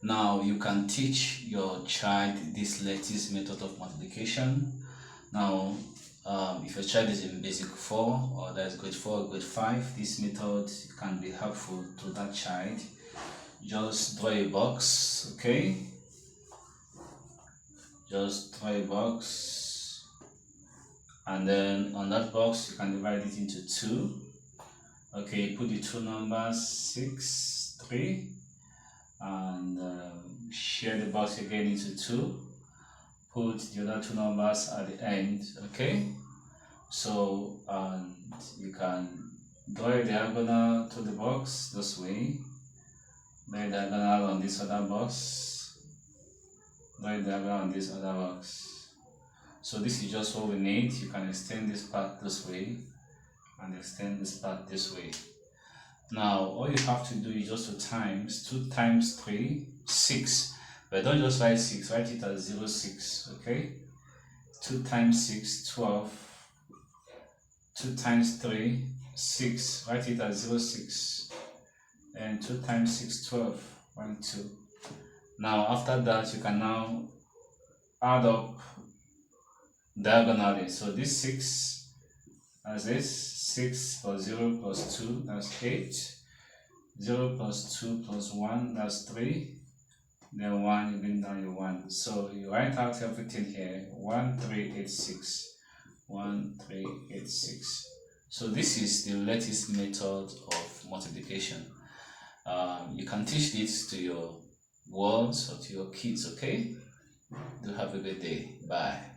Now you can teach your child this lattice method of multiplication. Now if your child is in basic 4 or that is grade 4 or grade 5, this method can be helpful to that child. Just draw a box, okay? Just draw a box, and then on that box you can divide it into 2. Okay, put the two numbers 6, 3, and share the box again into 2. Put the other two numbers at the end, okay? So you can draw a diagonal to the box this way, draw a diagonal on this other box, draw a diagonal on this other box. So this is just what we need. You can extend this part this way and extend this part this way. Now all you have to do is just to times 2 times 3, 6. But don't just write 6, write it as 0, 6, okay? 2 times 6, 12. 2 times 3, 6, write it as 0, 6. And 2 times 6, 12, 1, 2. Now after that you can now add up diagonally. So this 6 as this 6 plus 0 plus 2, that's 8. 0 plus 2 plus 1, that's 3. Then 1, you bring down your 1. So you write out everything here, 1386. 1386. So this is the lattice method of multiplication. You can teach this to your ones or to your kids, okay? Do have a good day. Bye.